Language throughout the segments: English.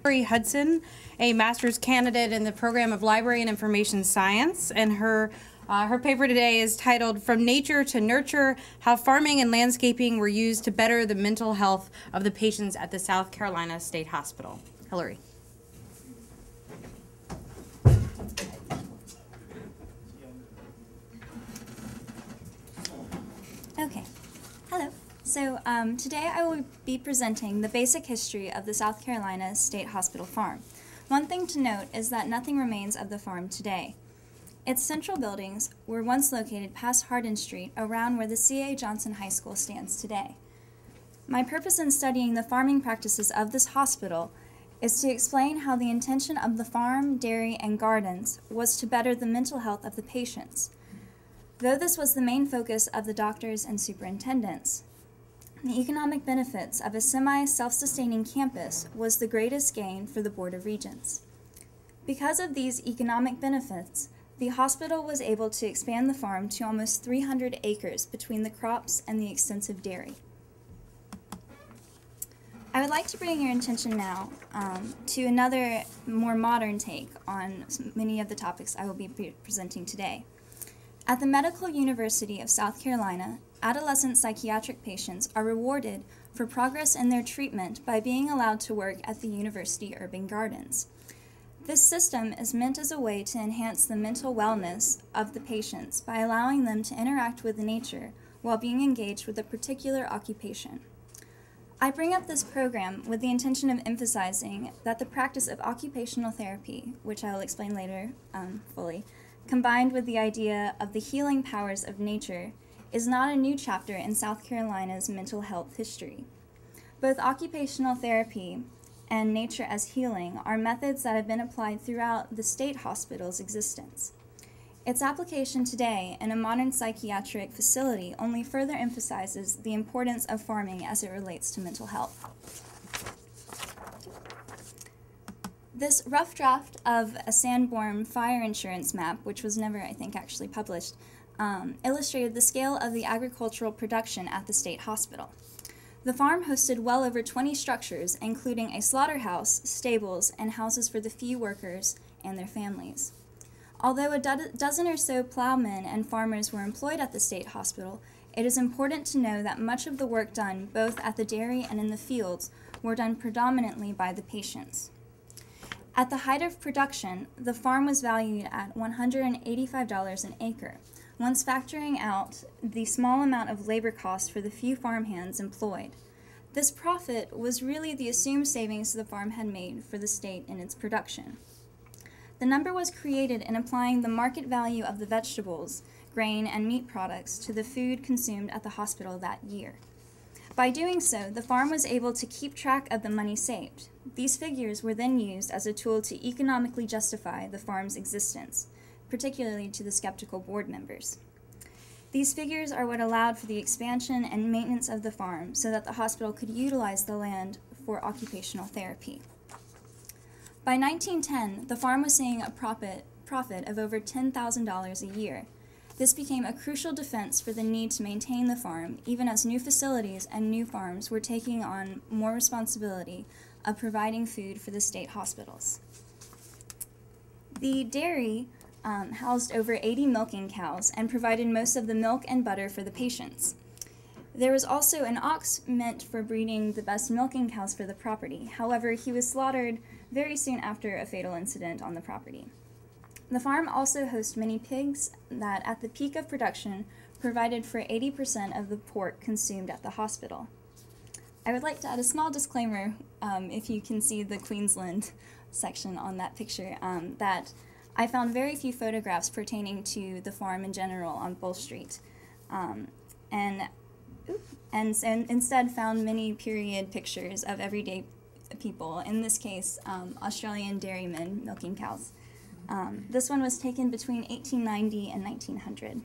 Hilary Hudson, a master's candidate in the program of Library and Information Science, and her paper today is titled "From Nature to Nurture: How Farming and Landscaping Were Used to Better the Mental Health of the Patients at the South Carolina State Hospital." Hilary. Okay, hello. So today I will be presenting the basic history of the South Carolina State Hospital farm. One thing to note is that nothing remains of the farm today. Its central buildings were once located past Hardin Street, around where the C.A. Johnson High School stands today. My purpose in studying the farming practices of this hospital is to explain how the intention of the farm, dairy, and gardens was to better the mental health of the patients. Though this was the main focus of the doctors and superintendents, the economic benefits of a semi-self-sustaining campus was the greatest gain for the Board of Regents. Because of these economic benefits, the hospital was able to expand the farm to almost 300 acres between the crops and the extensive dairy. I would like to bring your attention now to another more modern take on many of the topics I will be presenting today. At the Medical University of South Carolina, adolescent psychiatric patients are rewarded for progress in their treatment by being allowed to work at the university urban gardens. This system is meant as a way to enhance the mental wellness of the patients by allowing them to interact with nature while being engaged with a particular occupation. I bring up this program with the intention of emphasizing that the practice of occupational therapy, which I will explain later fully, combined with the idea of the healing powers of nature, is not a new chapter in South Carolina's mental health history. Both occupational therapy and nature as healing are methods that have been applied throughout the state hospital's existence. Its application today in a modern psychiatric facility only further emphasizes the importance of farming as it relates to mental health. This rough draft of a Sanborn fire insurance map, which was never, I think, actually published, illustrated the scale of the agricultural production at the state hospital. The farm hosted well over 20 structures, including a slaughterhouse, stables, and houses for the few workers and their families. Although a dozen or so plowmen and farmers were employed at the state hospital, it is important to know that much of the work done both at the dairy and in the fields were done predominantly by the patients. At the height of production, the farm was valued at $185 an acre, once factoring out the small amount of labor costs for the few farmhands employed. This profit was really the assumed savings the farm had made for the state in its production. The number was created in applying the market value of the vegetables, grain, and meat products to the food consumed at the hospital that year. By doing so, the farm was able to keep track of the money saved. These figures were then used as a tool to economically justify the farm's existence, particularly to the skeptical board members. These figures are what allowed for the expansion and maintenance of the farm so that the hospital could utilize the land for occupational therapy. By 1910, the farm was seeing a profit of over $10,000 a year. This became a crucial defense for the need to maintain the farm, even as new facilities and new farms were taking on more responsibility of providing food for the state hospitals. The dairy housed over 80 milking cows and provided most of the milk and butter for the patients. There was also an ox meant for breeding the best milking cows for the property. However, he was slaughtered very soon after a fatal incident on the property. The farm also hosts many pigs that, at the peak of production, provided for 80% of the pork consumed at the hospital. I would like to add a small disclaimer, if you can see the Queensland section on that picture, that I found very few photographs pertaining to the farm in general on Bull Street, and instead found many period pictures of everyday people, in this case, Australian dairymen milking cows. This one was taken between 1890 and 1900.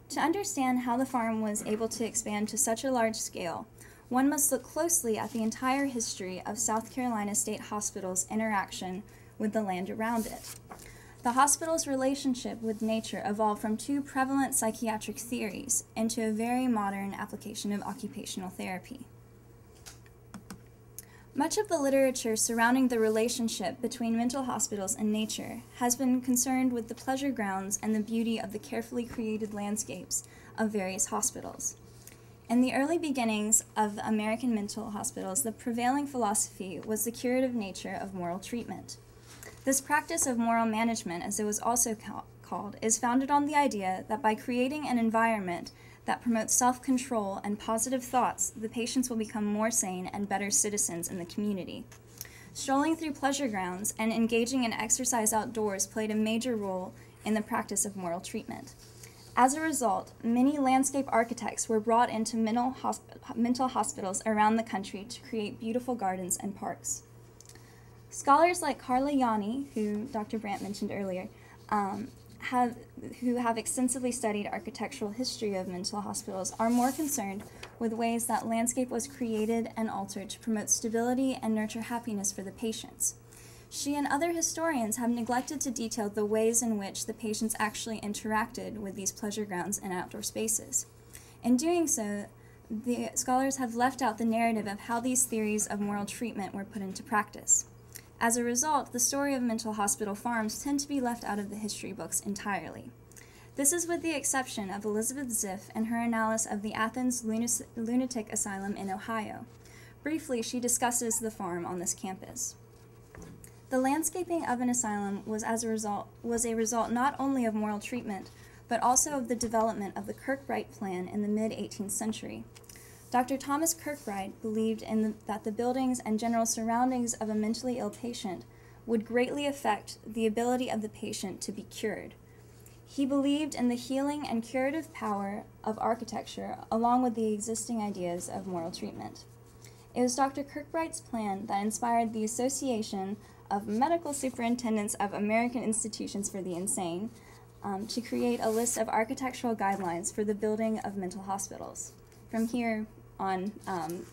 To understand how the farm was able to expand to such a large scale, one must look closely at the entire history of South Carolina State Hospital's interaction with the land around it. The hospital's relationship with nature evolved from two prevalent psychiatric theories into a very modern application of occupational therapy. Much of the literature surrounding the relationship between mental hospitals and nature has been concerned with the pleasure grounds and the beauty of the carefully created landscapes of various hospitals. In the early beginnings of American mental hospitals, the prevailing philosophy was the curative nature of moral treatment. This practice of moral management, as it was also called, is founded on the idea that by creating an environment that promotes self-control and positive thoughts, the patients will become more sane and better citizens in the community. Strolling through pleasure grounds and engaging in exercise outdoors played a major role in the practice of moral treatment. As a result, many landscape architects were brought into mental hospitals around the country to create beautiful gardens and parks. Scholars like Carla Yanni, who Dr. Brandt mentioned earlier, who have extensively studied architectural history of mental hospitals, are more concerned with ways that landscape was created and altered to promote stability and nurture happiness for the patients. She and other historians have neglected to detail the ways in which the patients actually interacted with these pleasure grounds and outdoor spaces. In doing so, the scholars have left out the narrative of how these theories of moral treatment were put into practice. As a result, the story of mental hospital farms tend to be left out of the history books entirely. This is with the exception of Elizabeth Ziff and her analysis of the Athens Lunatic Asylum in Ohio. Briefly, she discusses the farm on this campus. The landscaping of an asylum was a result not only of moral treatment, but also of the development of the Kirkbride plan in the mid-18th century. Dr. Thomas Kirkbride believed that the buildings and general surroundings of a mentally ill patient would greatly affect the ability of the patient to be cured. He believed in the healing and curative power of architecture, along with the existing ideas of moral treatment. It was Dr. Kirkbride's plan that inspired the Association of Medical Superintendents of American Institutions for the Insane to create a list of architectural guidelines for the building of mental hospitals. From here on,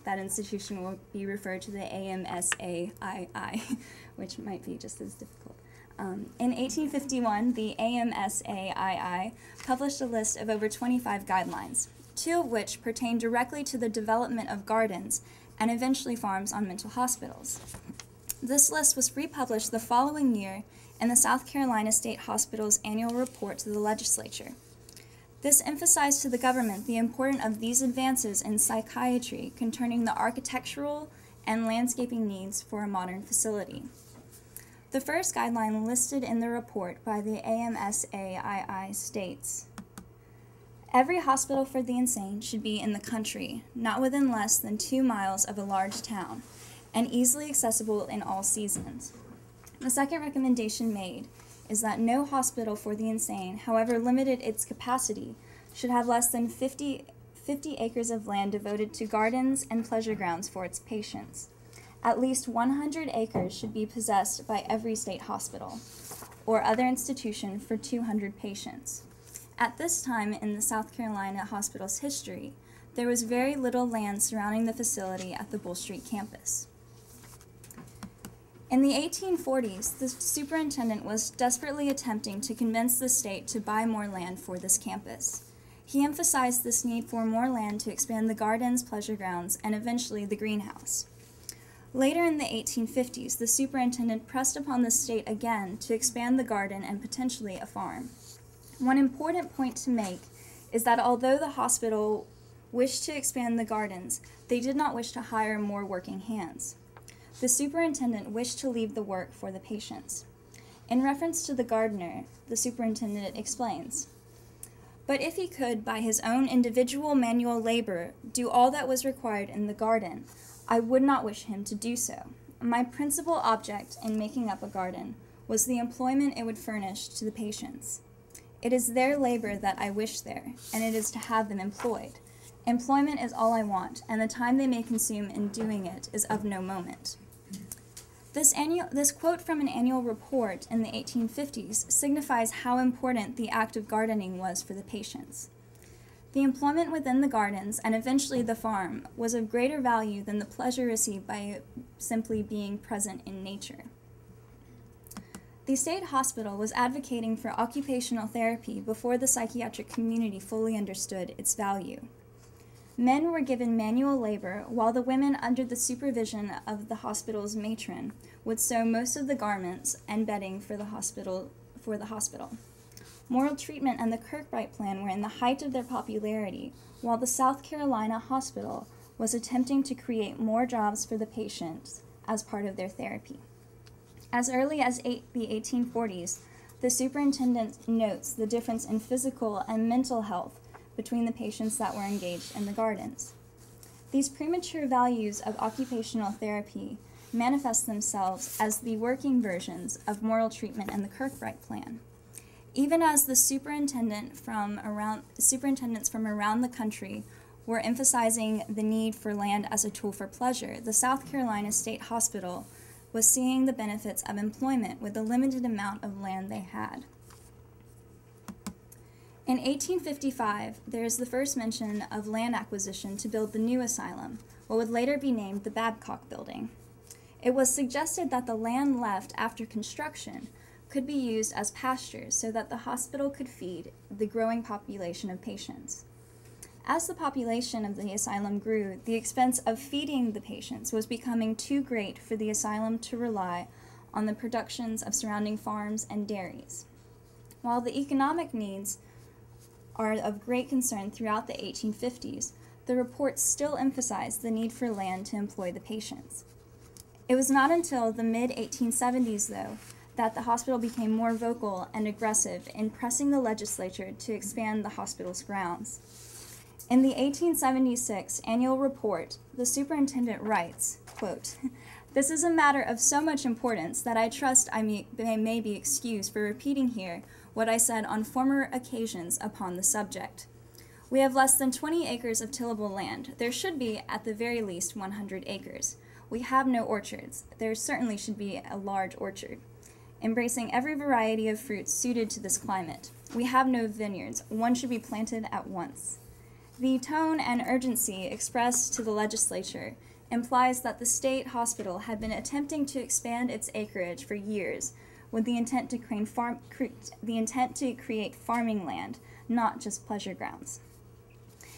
that institution will be referred to the AMSAII, which might be just as difficult. In 1851, the AMSAII published a list of over 25 guidelines, 2 of which pertain directly to the development of gardens and eventually farms on mental hospitals. This list was republished the following year in the South Carolina State Hospital's annual report to the legislature. This emphasized to the government the importance of these advances in psychiatry concerning the architectural and landscaping needs for a modern facility. The first guideline listed in the report by the AMSAII states, "Every hospital for the insane should be in the country, not within less than 2 miles of a large town, and easily accessible in all seasons." The second recommendation made is that no hospital for the insane, however limited its capacity, should have less than 50 acres of land devoted to gardens and pleasure grounds for its patients. At least 100 acres should be possessed by every state hospital or other institution for 200 patients. At this time in the South Carolina hospital's history, there was very little land surrounding the facility at the Bull Street campus. In the 1840s, the superintendent was desperately attempting to convince the state to buy more land for this campus. He emphasized this need for more land to expand the gardens, pleasure grounds, and eventually the greenhouse. Later in the 1850s, the superintendent pressed upon the state again to expand the garden and potentially a farm. One important point to make is that although the hospital wished to expand the gardens, they did not wish to hire more working hands. The superintendent wished to leave the work for the patients. In reference to the gardener, the superintendent explains, "But if he could, by his own individual manual labor, do all that was required in the garden, I would not wish him to do so. My principal object in making up a garden was the employment it would furnish to the patients. It is their labor that I wish there, and it is to have them employed. Employment is all I want, and the time they may consume in doing it is of no moment." This quote from an annual report in the 1850s signifies how important the act of gardening was for the patients. The employment within the gardens, and eventually the farm, was of greater value than the pleasure received by simply being present in nature. The state hospital was advocating for occupational therapy before the psychiatric community fully understood its value. Men were given manual labor, while the women, under the supervision of the hospital's matron, would sew most of the garments and bedding for the hospital. Moral treatment and the Kirkbride Plan were in the height of their popularity, while the South Carolina hospital was attempting to create more jobs for the patients as part of their therapy. As early as the 1840s, the superintendent notes the difference in physical and mental health between the patients that were engaged in the gardens. These premature values of occupational therapy manifest themselves as the working versions of moral treatment and the Kirkbride Plan. Even as the superintendents from around the country were emphasizing the need for land as a tool for pleasure, the South Carolina State Hospital was seeing the benefits of employment with the limited amount of land they had. In 1855, there is the first mention of land acquisition to build the new asylum, what would later be named the Babcock Building. It was suggested that the land left after construction could be used as pastures so that the hospital could feed the growing population of patients. As the population of the asylum grew, the expense of feeding the patients was becoming too great for the asylum to rely on the productions of surrounding farms and dairies. While the economic needs are of great concern throughout the 1850s, the report still emphasized the need for land to employ the patients. It was not until the mid-1870s, though, that the hospital became more vocal and aggressive in pressing the legislature to expand the hospital's grounds. In the 1876 annual report, the superintendent writes, quote, "This is a matter of so much importance that I trust I may be excused for repeating here what I said on former occasions upon the subject. We have less than 20 acres of tillable land. There should be, at the very least, 100 acres. We have no orchards. There certainly should be a large orchard, embracing every variety of fruits suited to this climate. We have no vineyards. One should be planted at once." The tone and urgency expressed to the legislature implies that the state hospital had been attempting to expand its acreage for years with the intent to create farming land, not just pleasure grounds.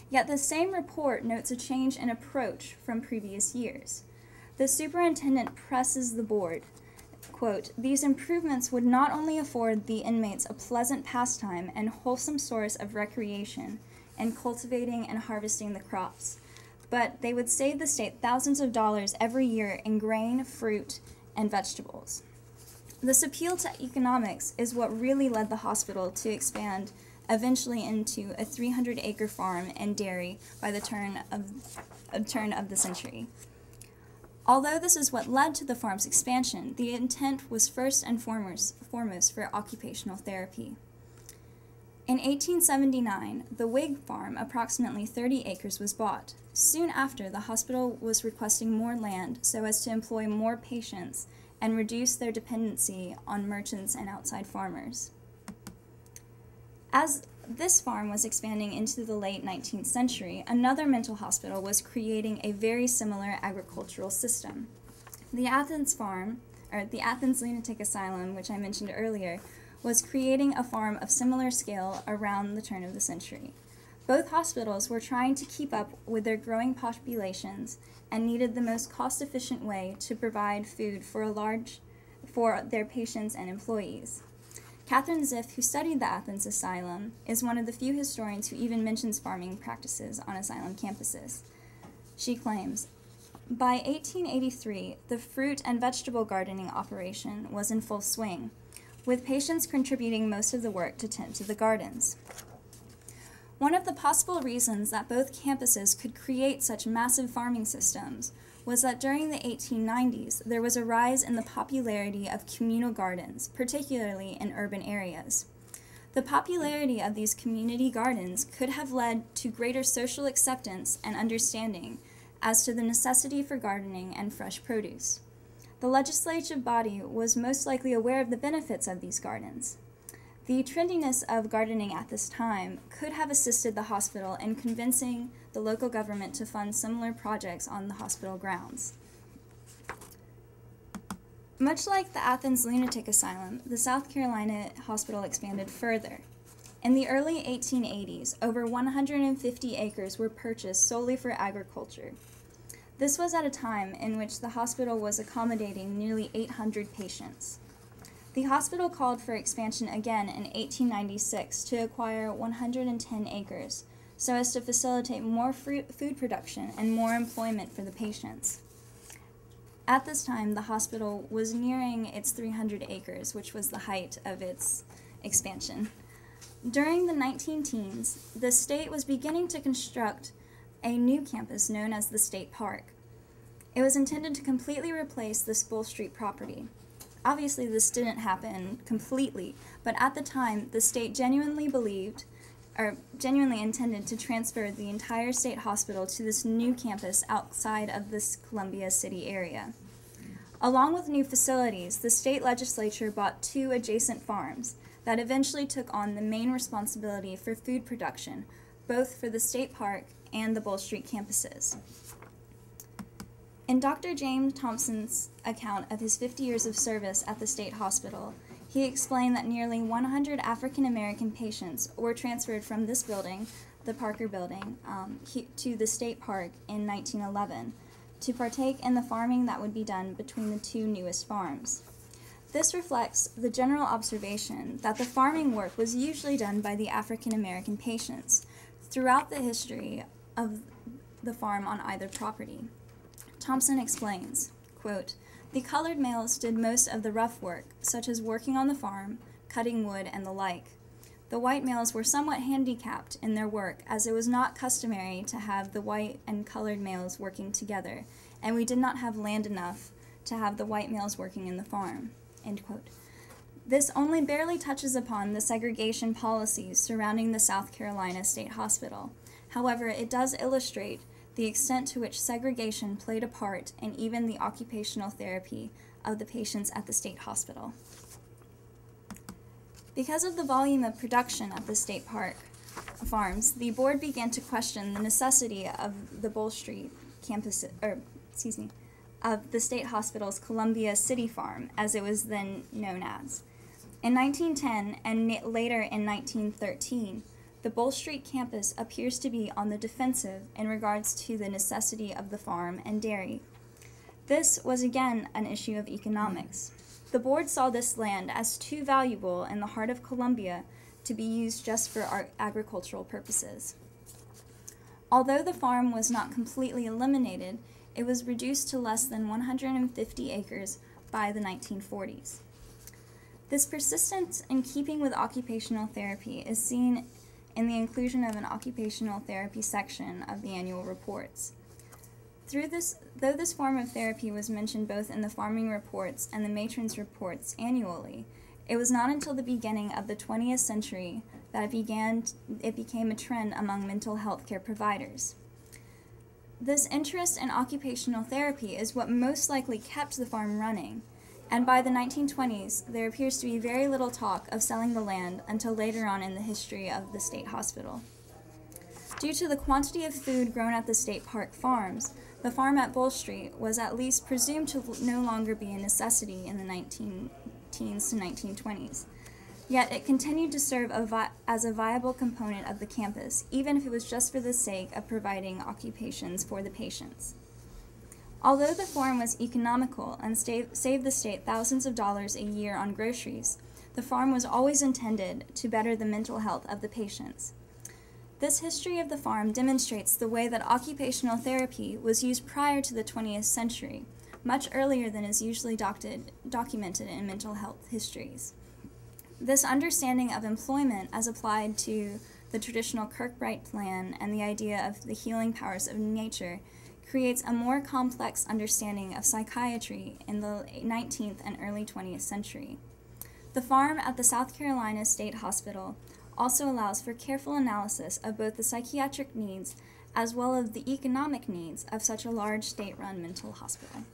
Yet the same report notes a change in approach from previous years. The superintendent presses the board, quote, "These improvements would not only afford the inmates a pleasant pastime and wholesome source of recreation in cultivating and harvesting the crops, but they would save the state thousands of dollars every year in grain, fruit, and vegetables." This appeal to economics is what really led the hospital to expand eventually into a 300-acre farm and dairy by the turn of the century. Although this is what led to the farm's expansion, the intent was first and foremost for occupational therapy. In 1879, the Whig farm, approximately 30 acres, was bought. Soon after, the hospital was requesting more land so as to employ more patients and reduce their dependency on merchants and outside farmers. As this farm was expanding into the late 19th century, another mental hospital was creating a very similar agricultural system. The Athens Lunatic Asylum, which I mentioned earlier, was creating a farm of similar scale around the turn of the century. Both hospitals were trying to keep up with their growing populations and needed the most cost-efficient way to provide food for their patients and employees. Catherine Ziff, who studied the Athens Asylum, is one of the few historians who even mentions farming practices on asylum campuses. She claims, "By 1883, the fruit and vegetable gardening operation was in full swing, with patients contributing most of the work to tend to the gardens." One of the possible reasons that both campuses could create such massive farming systems was that during the 1890s, there was a rise in the popularity of communal gardens, particularly in urban areas. The popularity of these community gardens could have led to greater social acceptance and understanding as to the necessity for gardening and fresh produce. The legislative body was most likely aware of the benefits of these gardens. The trendiness of gardening at this time could have assisted the hospital in convincing the local government to fund similar projects on the hospital grounds. Much like the Athens Lunatic Asylum, the South Carolina Hospital expanded further. In the early 1880s, over 150 acres were purchased solely for agriculture. This was at a time in which the hospital was accommodating nearly 800 patients. The hospital called for expansion again in 1896 to acquire 110 acres, so as to facilitate more food production and more employment for the patients. At this time, the hospital was nearing its 300 acres, which was the height of its expansion. During the 19-teens, the state was beginning to construct a new campus known as the State Park. It was intended to completely replace this Bull Street property. Obviously, this didn't happen completely, but at the time, the state genuinely intended to transfer the entire state hospital to this new campus outside of this Columbia City area. Along with new facilities, the state legislature bought 2 adjacent farms that eventually took on the main responsibility for food production, both for the State Park and the Bull Street campuses. In Dr. James Thompson's account of his 50 years of service at the state hospital, he explained that nearly 100 African American patients were transferred from this building, the Parker Building, to the State Park in 1911 to partake in the farming that would be done between the 2 newest farms. This reflects the general observation that the farming work was usually done by the African American patients throughout the history of the farm on either property. Thompson explains, quote, "The colored males did most of the rough work, such as working on the farm, cutting wood, and the like. The white males were somewhat handicapped in their work, as it was not customary to have the white and colored males working together, and we did not have land enough to have the white males working in the farm." End quote. This only barely touches upon the segregation policies surrounding the South Carolina State Hospital. However, it does illustrate the extent to which segregation played a part in even the occupational therapy of the patients at the state hospital. Because of the volume of production at the state park farms, the board began to question the necessity of the Bull Street campus, of the state hospital's Columbia City Farm, as it was then known as. In 1910 and later in 1913, the Bull Street campus appears to be on the defensive in regards to the necessity of the farm and dairy. This was again an issue of economics. The board saw this land as too valuable in the heart of Columbia to be used just for agricultural purposes. Although the farm was not completely eliminated, it was reduced to less than 150 acres by the 1940s. This persistence in keeping with occupational therapy is seen in the inclusion of an occupational therapy section of the annual reports. Though this form of therapy was mentioned both in the farming reports and the matron's reports annually, it was not until the beginning of the 20th century that it became a trend among mental health care providers. This interest in occupational therapy is what most likely kept the farm running, and by the 1920s, there appears to be very little talk of selling the land until later on in the history of the state hospital. Due to the quantity of food grown at the state park farms, the farm at Bull Street was at least presumed to no longer be a necessity in the 19-teens to 1920s. Yet it continued to serve as a viable component of the campus, even if it was just for the sake of providing occupations for the patients. Although the farm was economical and saved the state thousands of dollars a year on groceries, the farm was always intended to better the mental health of the patients. This history of the farm demonstrates the way that occupational therapy was used prior to the 20th century, much earlier than is usually documented in mental health histories. This understanding of employment as applied to the traditional Kirkbride plan and the idea of the healing powers of nature creates a more complex understanding of psychiatry in the 19th and early 20th century. The farm at the South Carolina State Hospital also allows for careful analysis of both the psychiatric needs as well as the economic needs of such a large state-run mental hospital.